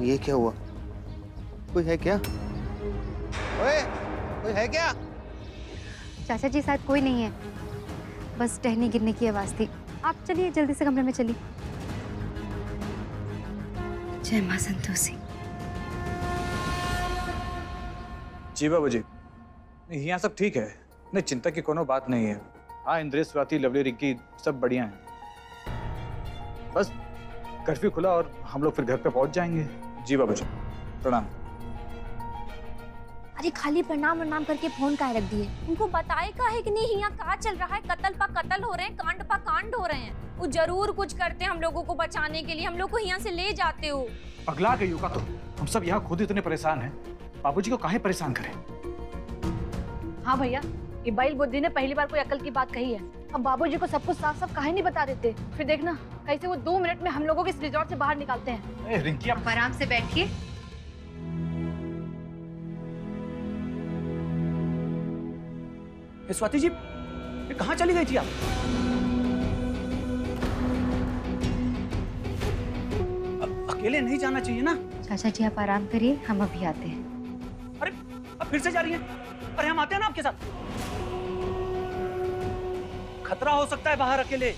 ये क्या हुआ? कोई है क्या? ओए, कोई है क्या? चाचा जी शायद कोई नहीं है, बस टहनी गिरने की आवाज थी। आप चलिए जल्दी से कमरे में चलिए। जय मां संतोषी। जी बाबू जी, यहाँ सब ठीक है, नहीं चिंता की कोनो बात नहीं है। हाँ, इंद्रेश, स्वाति, लवली, रिंकी सब बढ़िया हैं। बस कर्फ्यू खुला और हम लोग फिर घर पे पहुंच जाएंगे। जी बाबू जी, प्रणाम। अरे खाली प्रणाम प्रणाम करके फोन काहे रख दिए? उनको बताए का है कि नहीं यहाँ क्या चल रहा है? कत्ल पा कत्ल हो रहे हैं, कांड पा कांड हो रहे हैं। वो जरूर कुछ करते हैं हम लोगों को बचाने के लिए, हम लोग को यहाँ से ले जाते हो। पगला गई हो का तो? हम सब यहाँ खुद इतने परेशान हैं, बाबूजी को काहे परेशान करें? हाँ भैया, ये बैल बुद्धि ने पहली बार कोई अकल की बात कही है। अब बाबूजी को सब कुछ साफ साफ काहे नहीं बता देते? फिर देखना कैसे वो 2 मिनट में हम लोगों को इस रिजॉर्ट से बाहर निकालते हैं। रिंकी आप आराम से बैठिए। स्वाति जी, ये कहाँ चली गई थी आप? अकेले नहीं जाना चाहिए ना। चाचा जी आप आराम करिए, हम अभी आते हैं। अरे अब फिर से जा रही हैं? अरे हम आते हैं ना आपके साथ। खतरा हो सकता है बाहर अकेले।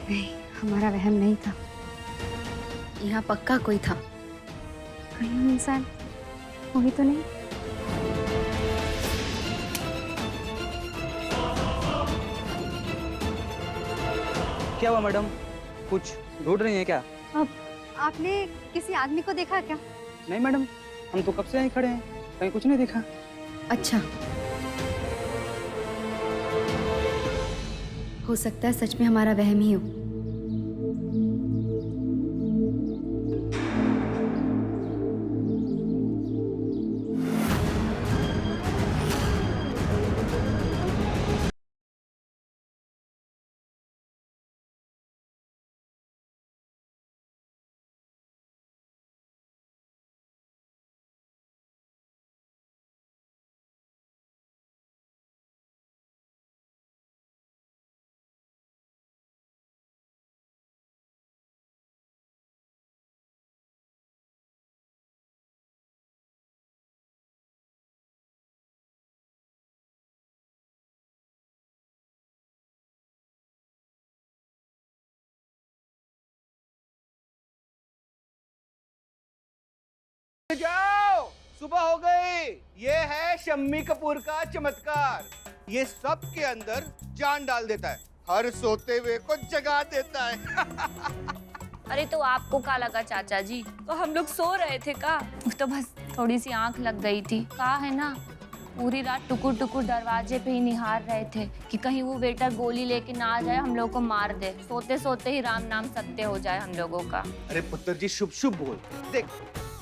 नहीं, हमारा वहम नहीं था। यहाँ पक्का कोई था। कहीं इंसान वही तो नहीं? क्या हुआ मैडम, कुछ ढूंढ रही हैं क्या? अब आपने किसी आदमी को देखा क्या? नहीं मैडम, हम तो कब से यहीं खड़े हैं, कहीं कुछ नहीं देखा। अच्छा, हो सकता है सच में हमारा वहम ही हो। जाओ, सुबह हो गई। ये है शम्मी कपूर का चमत्कार। ये सब के अंदर जान डाल देता है, हर सोते हुए को जगा देता है। अरे तो आपको क्या लगा चाचा जी? तो हम लोग सो रहे थे का? तो बस थोड़ी सी आंख लग गई थी। का है ना, पूरी रात टुकुर टुकुर दरवाजे पे ही निहार रहे थे कि कहीं वो वेटर गोली लेके ना आ जाए, हम लोग को मार दे। सोते सोते ही राम नाम सत्य हो जाए हम लोगों का। अरे पुत्र जी, शुभ शुभ बोल। देख,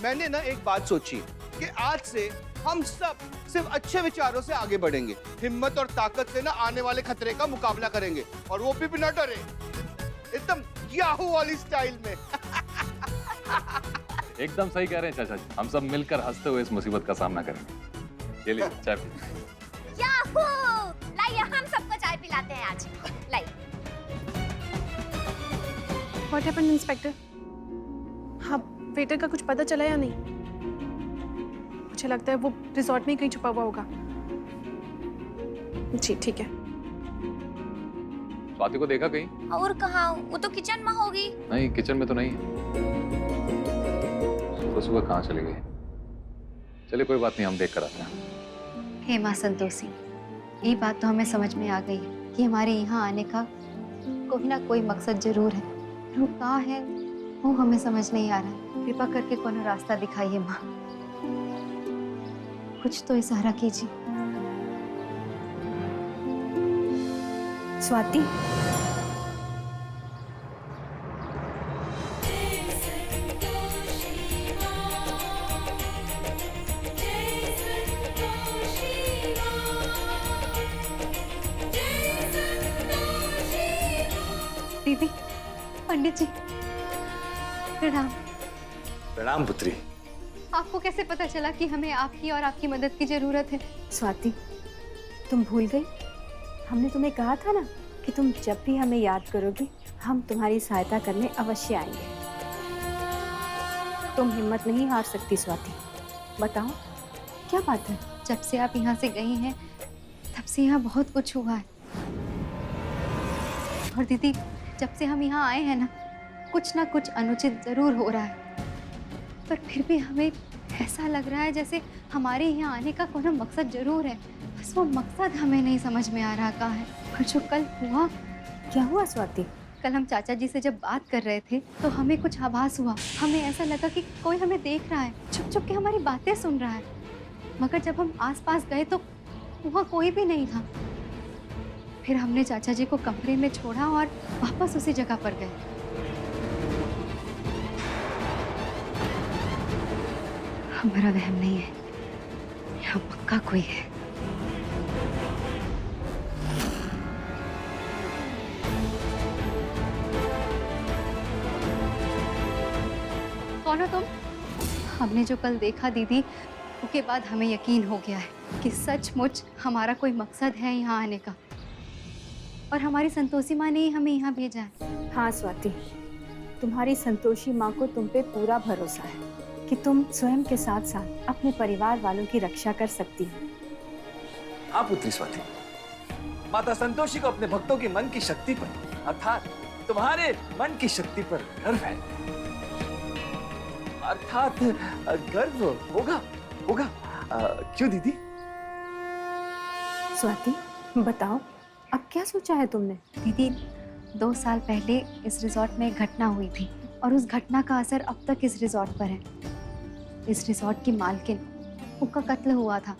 मैंने ना एक बात सोची कि आज से हम सब सिर्फ अच्छे विचारों से आगे बढ़ेंगे, हिम्मत और ताकत से ना आने वाले खतरे का मुकाबला करेंगे, और वो भी बिना डरे, एकदम याहू वाली स्टाइल में। एकदम सही कह रहे हैं चाचा जी, हम सब मिलकर हंसते हुए इस मुसीबत का सामना करेंगे। चलिए चाय पी। याहू! लाइए, हम सबको चाय पिलाते हैं आज। लाइए। What happened inspector? हाँ, वेटर का कुछ पता चला या नहीं? मुझे लगता है वो रिजॉर्ट में ही कहीं छुपा हुआ होगा। जी ठीक है। स्वाति को देखा कहीं? और कहाँ? वो तो किचन में होगी। नहीं, किचन में तो नहीं है। सुबह सुबह कहाँ चली गई? चलिए कोई बात नहीं, हम देख कर आते हैं। हे मां संतोषी, ये बात तो हमें समझ में आ गई कि हमारे यहाँ आने का कोई ना कोई मकसद जरूर है। वो कहाँ है वो हमें समझ नहीं आ रहा। कृपा करके कोनो रास्ता दिखाइए माँ, कुछ तो इशारा कीजिए। स्वाति, दीदी, पंडित जी, प्रणाम। प्रणाम पुत्री। आपको कैसे पता चला कि हमें आपकी और आपकी मदद की जरूरत है? स्वाति, तुम भूल गई? हमने तुम्हें कहा था ना कि तुम जब भी हमें याद करोगी हम तुम्हारी सहायता करने अवश्य आएंगे। तुम हिम्मत नहीं हार सकती स्वाति। बताओ क्या बात है? जब से आप यहाँ से गई हैं तब से यहाँ बहुत कुछ हुआ है। और दीदी, जब से हम यहाँ आए हैं ना कुछ अनुचित जरूर हो रहा है, पर फिर भी हमें ऐसा लग रहा है जैसे हमारे यहाँ आने का कोई मकसद जरूर है, बस वो मकसद हमें नहीं समझ में आ रहा कहाँ है। और जो कल हुआ, क्या हुआ स्वाति? कल हम चाचा जी से जब बात कर रहे थे तो हमें कुछ आभास हुआ। हमें ऐसा लगा कि कोई हमें देख रहा है, छुप छुप के हमारी बातें सुन रहा है। मगर जब हम आसपास गए तो वहाँ कोई भी नहीं था। फिर हमने चाचा जी को कमरे में छोड़ा और वापस उसी जगह पर गए। हमारा वहम नहीं है, यहाँ पक्का कोई है। कौन हो तुम? हमने जो कल देखा दीदी, उसके बाद हमें यकीन हो गया है कि सचमुच हमारा कोई मकसद है यहाँ आने का, और हमारी संतोषी माँ ने ही हमें यहाँ भेजा है। हाँ स्वाति, तुम्हारी संतोषी माँ को तुम पे पूरा भरोसा है कि तुम स्वयं के साथ साथ अपने परिवार वालों की रक्षा कर सकती हो। हाँ पुत्री स्वाति, माता संतोषी को अपने भक्तों के मन की शक्ति पर, अर्थात तुम्हारे मन की शक्ति पर गर्व है। अर्थात गर्व होगा होगा। क्यों दीदी? स्वाति बताओ, अब क्या सोचा है तुमने? दीदी, 2 साल पहले इस रिजॉर्ट में एक घटना हुई थी और उस घटना का असर अब तक इस रिजॉर्ट पर है। इस रिजॉर्ट की मालकिन, उनका कत्ल हुआ था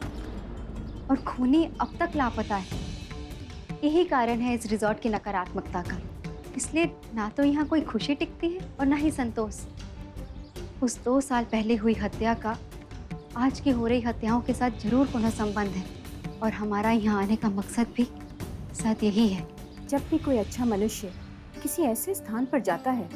और खूनी अब तक लापता है। यही कारण है इस रिजॉर्ट की नकारात्मकता का। इसलिए ना तो यहाँ कोई खुशी टिकती है और ना ही संतोष। उस 2 साल पहले हुई हत्या का आज की हो रही हत्याओं के साथ जरूर कोई संबंध है, और हमारा यहाँ आने का मकसद भी शायद यही है। जब भी कोई अच्छा मनुष्य किसी ऐसे स्थान पर जाता है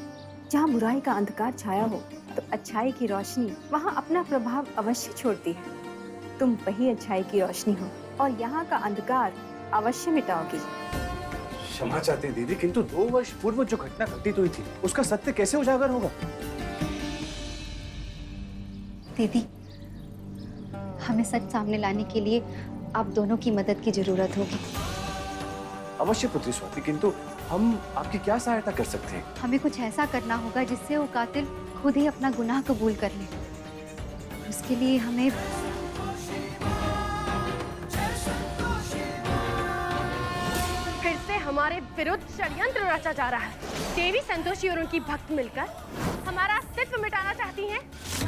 जहाँ बुराई का अंधकार छाया हो, तो अच्छाई की रोशनी वहाँ अपना प्रभाव अवश्य छोड़ती है। तुम वही अच्छाई की रोशनी हो और यहाँ का अंधकार अवश्य मिटाओगी। क्षमा चाहते हैं दीदी, किंतु 2 वर्ष पूर्व जो घटना घटित हुई थी उसका सत्य कैसे उजागर होगा? दीदी, हमें सच सामने लाने के लिए आप दोनों की मदद की जरूरत होगी। अवश्य पुत्री स्वाति, किंतु हम आपकी क्या सहायता कर सकते हैं? हमें कुछ ऐसा करना होगा जिससे वो कातिल खुद ही अपना गुनाह कबूल कर ले। उसके लिए हमें फिर से हमारे विरुद्ध षड्यंत्र रचा जा रहा है। देवी संतोषी और उनकी भक्त मिलकर हमारा अस्तित्व मिटाना चाहती हैं।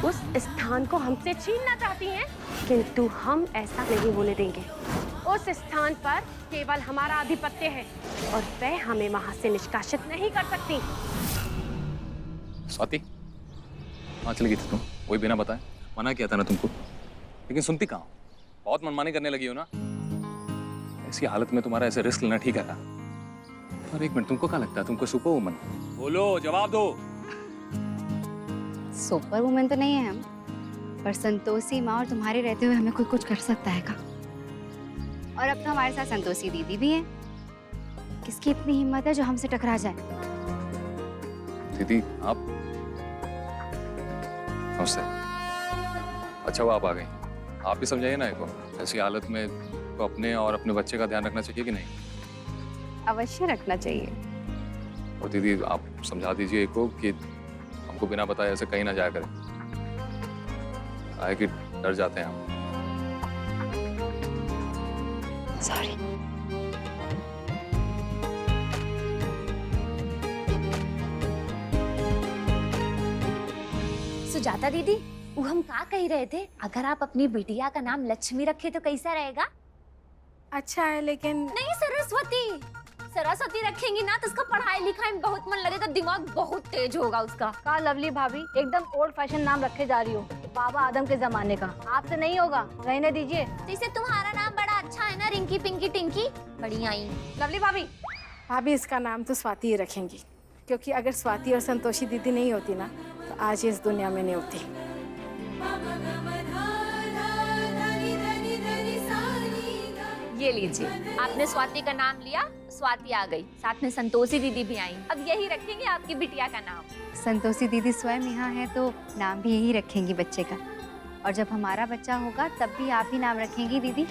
उस स्थान को हमसे छीनना चाहती हैं, किंतु हम ऐसा नहीं होने देंगे। उस स्थान पर केवल हमारा आधिपत्य है और वह हमें वहां से निष्कासित नहीं कर सकती। स्वाति, कहाँ चली गई थी तुम? वही बिना बताए मना किया था ना तुमको, लेकिन सुनती कहाँ? बहुत मनमानी करने लगी हो ना। ऐसी हालत में तुम्हारा ऐसे रिस्क लेना ठीक है ना? और एक मिनट, तुमको क्या लगता है तुमको सुपर वुमन? बोलो, जवाब दो। सुपर वुमेन तो नहीं है हम, पर संतोषी माँ और तुम्हारे रहते हुए हमें कोई कुछ कर सकता है का? और अब तो हमारे साथ संतोषी दीदी भी है। किसकी इतनी हिम्मत है जो हमसे टकरा जाए? दीदी आप नमस्ते। अच्छा हुआ आप आ गई। आप भी समझाइए ना इनको, ऐसी हालत में तो अपने और अपने बच्चे का ध्यान रखना चाहिए कि नहीं? अवश्य रखना चाहिए। और दीदी आप समझा दीजिए इनको कि हमको बिना बताए ऐसे कहीं ना जाया करें, काहे कि डर जाते हैं हम। सॉरी। सुजाता दीदी, वो हम का कह रहे थे, अगर आप अपनी बिटिया का नाम लक्ष्मी रखे तो कैसा रहेगा? अच्छा है, लेकिन नहीं, सरस्वती। सरस्वती रखेंगी ना तो उसका पढ़ाई लिखाई में बहुत मन लगेगा, दिमाग बहुत तेज होगा उसका। का लवली भाभी एकदम ओल्ड फैशन नाम रखे जा रही हो, बाबा आदम के जमाने का। आपसे नहीं होगा, रहने दीजिए। जैसे तुम्हारा नाम बड़ा अच्छा है ना, रिंकी पिंकी टिंकी, बढ़िया ही। लवली भाभी, भाभी इसका नाम तो स्वाति ही रखेंगी, क्योंकि अगर स्वाति और संतोषी दीदी नहीं होती ना तो आज इस दुनिया में नहीं होती। ये लीजिए, आपने स्वाति का नाम लिया, स्वाति आ गई, साथ में संतोषी दीदी भी आई। अब यही रखेंगे आपकी बिटिया का नाम। संतोषी दीदी स्वयं यहाँ है तो नाम भी यही रखेंगी बच्चे का। और जब हमारा बच्चा होगा तब भी आप ही नाम रखेंगी दीदी।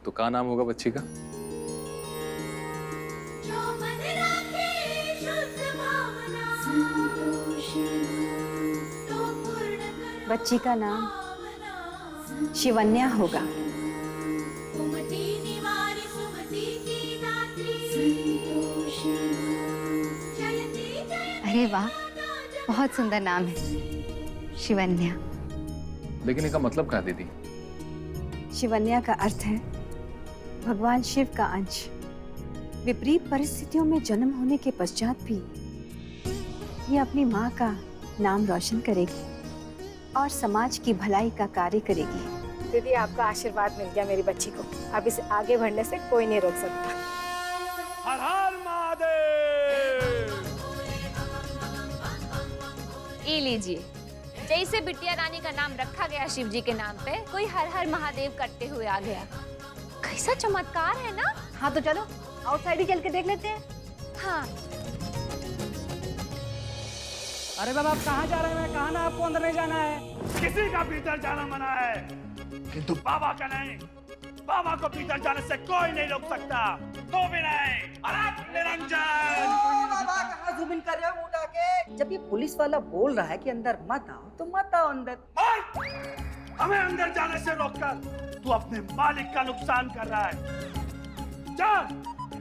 तो क्या नाम होगा बच्ची का? बच्ची का नाम शिवन्या होगा। अरे वाह, बहुत सुंदर नाम है, शिवन्या। लेकिन इसका मतलब क्या है दीदी? शिवन्या का अर्थ है भगवान शिव का अंश। विपरीत परिस्थितियों में जन्म होने के पश्चात भी ये अपनी माँ का नाम रोशन करेगी और समाज की भलाई का कार्य करेगी। दीदी आपका आशीर्वाद मिल गया मेरी बच्ची को, अब इसे आगे बढ़ने से कोई नहीं रोक सकता। हर हर महादेव। ये लीजिए, जैसे बिटिया रानी का नाम रखा गया शिव जी के नाम पे, कोई हर हर महादेव करते हुए आ गया। कैसा चमत्कार है ना। हाँ तो चलो आउटसाइड ही चल के देख लेते हैं। हाँ, अरे बाबा आप कहाँ जा रहे हैं? कहाँ ना, आपको अंदर नहीं जाना है। किसी का भीतर जाना मना है, किंतु बाबा का नहीं। बाबा को भीतर जाने से कोई नहीं रोक सकता, तो भी नहीं। अरे निरंजन! बाबा कहाँ ज़ूम इन कर रहे हो उठा के? जब ये पुलिस वाला बोल रहा है कि अंदर मत आओ तो मत आओ अंदर। हमें अंदर जाने से रोककर तू अपने मालिक का नुकसान कर रहा है।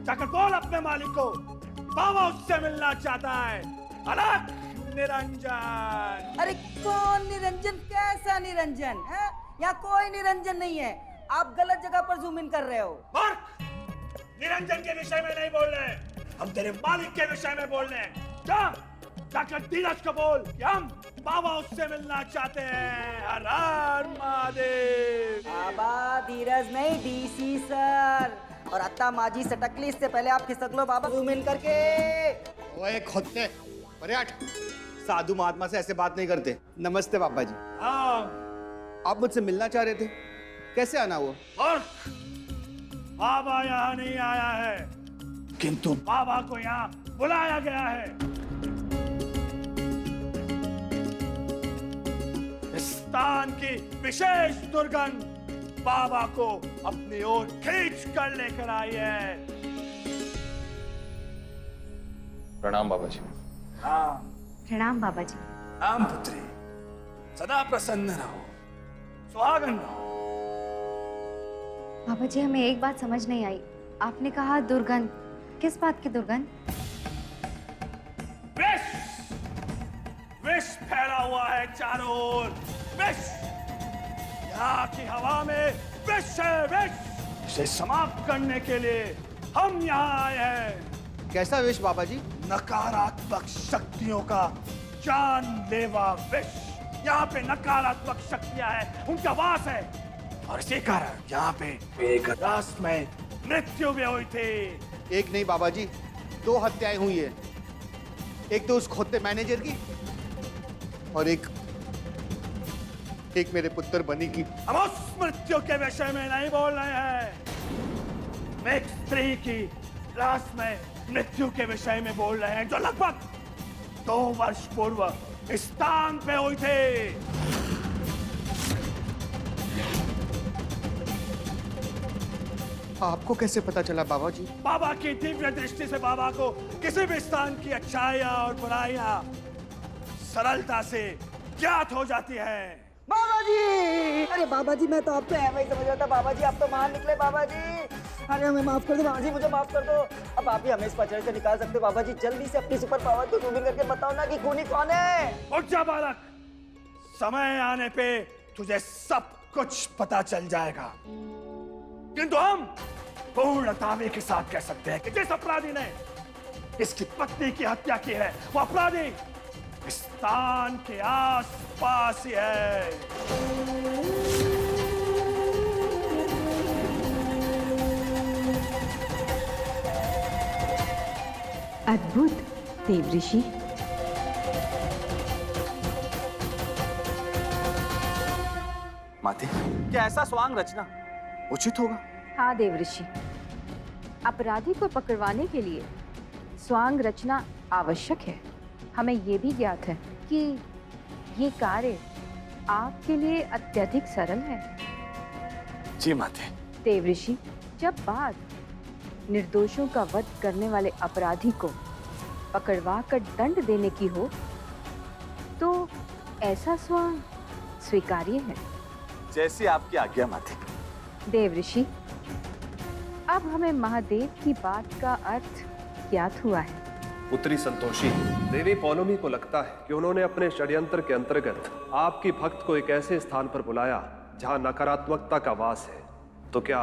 जाकर बोल अपने मालिक को, बाबा उससे मिलना चाहता है। अलग निरंजन। अरे कौन निरंजन? कैसा निरंजन है? यहाँ कोई निरंजन नहीं है, आप गलत जगह पर जूम इन कर रहे हो। निरंजन के विषय में नहीं बोल रहे, हम तेरे मालिक के विषय में बोल रहे हैं। जाकर धीरज को बोल कि हम बाबा उससे मिलना चाहते हैं। हर हर महादेव। बाबा धीरज नहीं, डीसी सर। और अत्ता माजी सटकली, इससे पहले आप खिसक लो बाबा जूम इन करके। ओए खोते, अरे हट, साधु महात्मा से ऐसे बात नहीं करते। नमस्ते बाबा जी। हाँ, आप मुझसे मिलना चाह रहे थे, कैसे आना हुआ? और बाबा यहाँ नहीं आया है, किंतु बाबा को यहाँ बुलाया गया है। इस स्थान की विशेष दुर्गंध बाबा को अपनी ओर खींच कर लेकर आई है। प्रणाम बाबा जी। हाँ, प्रणाम बाबा जी। राम पुत्री, सदा प्रसन्न रहो, सुहागन रहो। बाबा जी हमें एक बात समझ नहीं आई, आपने कहा दुर्गंध, किस बात की दुर्गंध? विष, विष फैला हुआ है चारों ओर। विष, यहाँ की हवा में विष है, विष। इसे समाप्त करने के लिए हम यहाँ आए हैं। कैसा विष बाबा जी? नकारात्मक शक्तियों का जानलेवा विष। यहाँ पे नकारात्मक शक्तियां हैं, उनका वास है, और इसी कारण यहाँ पे एक रहस्यमय मृत्यु भी हुई थी। एक नहीं बाबा जी, 2 हत्याएं हुई है। एक तो उस खोते मैनेजर की और एक मेरे पुत्र बनी की। हम उस मृत्यु के विषय में नहीं बोल रहे हैं, एक स्त्री की रहस्यमय मृत्यु के विषय में बोल रहे हैं, जो लगभग 2 वर्ष पूर्व इस स्थान पे हुई थी। आपको कैसे पता चला बाबा जी? बाबा की दिव्य दृष्टि से बाबा को किसी भी स्थान की अच्छाइयां और बुराइयां सरलता से ज्ञात हो जाती है। बाबा जी! अरे बाबा जी, मैं तो आपको ऐसा ही समझ रहा था। बाबा जी आप तो महान निकले बाबा जी। अरे हमें माफ कर दो बाबा जी, मुझे माफ कर दो। अब आप ही हमें इस पचड़े से निकाल सकते हो बाबा जी। जल्दी से अपनी सुपर पावर को जूम इन करके बताओ ना कि खूनी कौन है। उठ जा बालक, समय आने पे तुझे सब कुछ पता चल जाएगा। किंतु हम पूर्ण दावे के साथ कह सकते हैं कि जिस अपराधी ने इसकी पत्नी की हत्या की है, वो अपराधी इस स्थान के आस-पास ही है। अद्भुत देवऋषि। माते, क्या ऐसा स्वांग रचना उचित होगा। हाँ देवऋषि, अपराधी को पकड़वाने के लिए स्वांग रचना आवश्यक है। हमें ये भी ज्ञात है कि ये कार्य आपके लिए अत्यधिक सरल है। जी माते। देवऋषि, जब बात निर्दोषों का वध करने वाले अपराधी को पकड़वा कर दंड देने की हो तो ऐसा स्वांग स्वीकार्य है। जैसी आपकी आज्ञा माते। देवऋषि, अब हमें महादेव की बात का अर्थ ज्ञात हुआ है। पुत्री संतोषी, देवी पौलोमी को लगता है कि उन्होंने अपने षड्यंत्र के अंतर्गत आपकी भक्त को एक ऐसे स्थान पर बुलाया जहां नकारात्मकता का वास है। तो क्या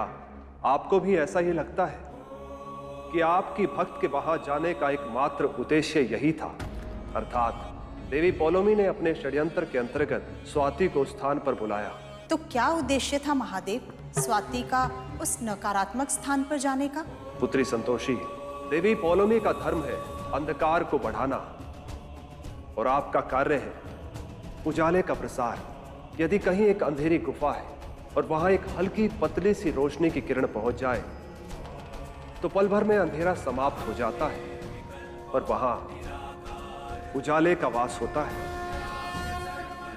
आपको भी ऐसा ही लगता है कि आपकी भक्त के वहां जाने का एकमात्र उद्देश्य यही था, अर्थात देवी पौलोमी ने अपने षड्यंत्र के अंतर्गत स्वाति को स्थान पर बुलाया? तो क्या उद्देश्य था महादेव स्वाति का उस नकारात्मक स्थान पर जाने का? पुत्री संतोषी, देवी पौलोमी का धर्म है अंधकार को बढ़ाना और आपका कार्य है उजाले का प्रसार। यदि कहीं एक अंधेरी गुफा है और वहां एक हल्की पतली सी रोशनी की किरण पहुंच जाए तो पल भर में अंधेरा समाप्त हो जाता है और वहां उजाले का वास होता है।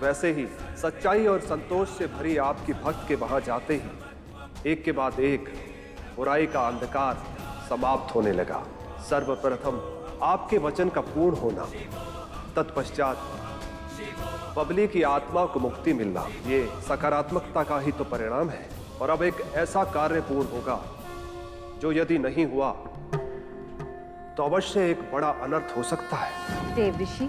वैसे ही सच्चाई और संतोष से भरी आपकी भक्त के वहां जाते ही एक के बाद एक बुराई का अंधकार समाप्त होने लगा। सर्वप्रथम आपके वचन का पूर्ण होना, तत्पश्चात बबली की आत्मा को मुक्ति मिलना, ये सकारात्मकता का ही तो परिणाम है। और अब एक ऐसा कार्य पूर्ण होगा जो यदि नहीं हुआ तो अवश्य एक बड़ा अनर्थ हो सकता है। देवऋषि,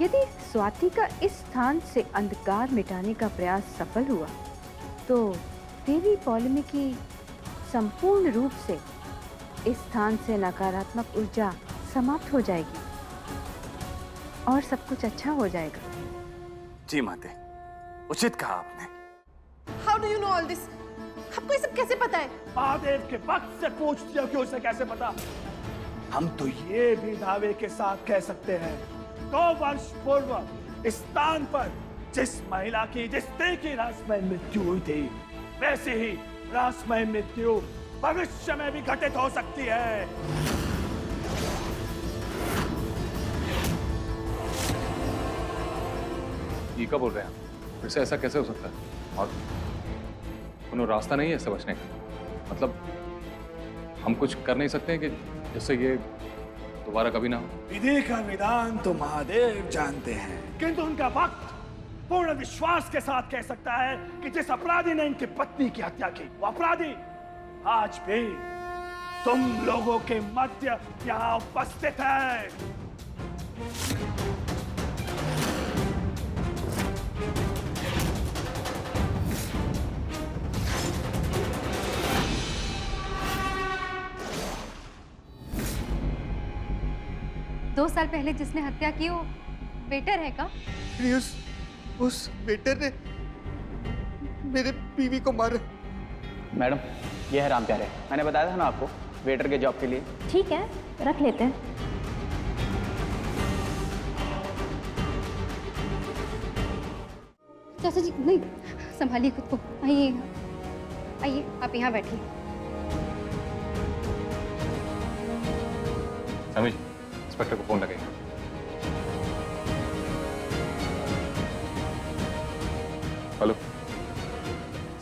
यदि स्वाति का इस स्थान से अंधकार मिटाने का प्रयास सफल हुआ तो देवी पौलोमी की संपूर्ण रूप से इस स्थान से नकारात्मक ऊर्जा समाप्त हो जाएगी और सब कुछ अच्छा हो जाएगा। जी माते, उचित कहा आपने। How do you know all this? आपको ये सब कैसे पता है? महादेव के भक्त से पूछती हो कि उसे कैसे पता? हम तो ये भी दावे के साथ कह सकते हैं 2 वर्ष पूर्व इस स्थान पर जिस महिला की, जिस स्त्री की रहस्यमय मृत्यु हुई थी, वैसे ही रहस्यमय मृत्यु भविष्य में भी घटित हो सकती है। ये क्या बोल रहे हैं? फिर से ऐसा कैसे हो सकता है? और कोनो रास्ता नहीं है इससे बचने का? मतलब हम कुछ कर नहीं सकते हैं कि जिससे ये दोबारा कभी ना हो? विधि का विधान तो महादेव जानते हैं, किंतु उनका भक्त पूर्ण विश्वास के साथ कह सकता है कि जिस अपराधी ने इनकी पत्नी की हत्या की, वो अपराधी आज भी तुम लोगों के मध्य यहाँ उपस्थित है। दो साल पहले जिसने हत्या की वो वेटर है का? उस वेटर ने मेरे बीवी को मारा। मैडम, ये है राम प्यारे, मैंने बताया था ना आपको वेटर के जॉब के लिए। ठीक है, रख लेते हैं। चाचा जी नहीं, संभालिए खुद को। आइए आइए, आप यहाँ बैठिए। समझ, इंस्पेक्टर को फोन लगाइए। हेलो,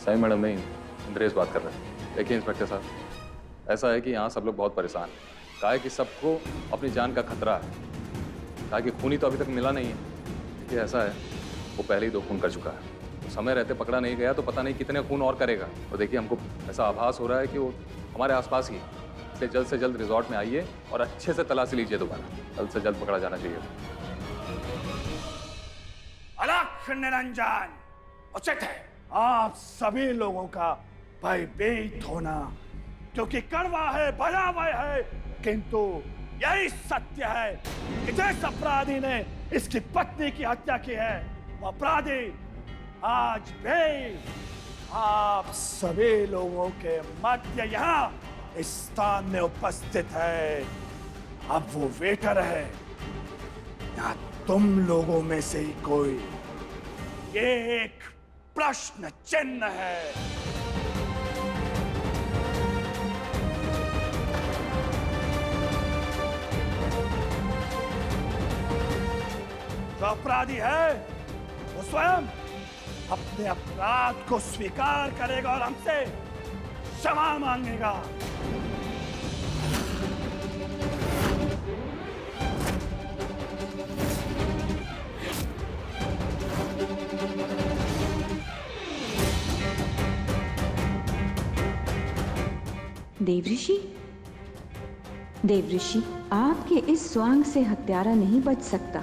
साई मैडम नहीं, इंद्रेश बात कर रहे हैं। देखिए इंस्पेक्टर साहब, ऐसा है कि यहाँ सब लोग बहुत परेशान हैं। कहा है कि सबको अपनी जान का खतरा है। कहा कि खूनी तो अभी तक मिला नहीं है। देखिए ऐसा है, वो पहले ही 2 खून कर चुका है। तो समय रहते पकड़ा नहीं गया तो पता नहीं कितने खून और करेगा। और देखिए हमको ऐसा आभास हो रहा है कि वो हमारे आसपास ही, इसलिए जल्द से जल्द रिजॉर्ट में आइए और अच्छे से तलाशी लीजिए दोबारा। जल्द से जल्द पकड़ा जाना चाहिए। अलख निरंजन, उचित है आप सभी लोगों का भयभीत होना, क्योंकि कड़वा है, भयावह है, किंतु यही सत्य है कि जिस अपराधी ने इसकी पत्नी की हत्या की है, वो अपराधी आज भी आप सभी लोगों के मध्य यहाँ इस स्थान में उपस्थित है। अब वो वेटर है या तुम लोगों में से ही कोई, ये एक प्रश्न चिन्ह है। जो अपराधी है वो स्वयं अपने अपराध को स्वीकार करेगा और हमसे क्षमा मांगेगा। देवऋषि, देवऋषि, आपके इस स्वांग से हत्यारा नहीं बच सकता।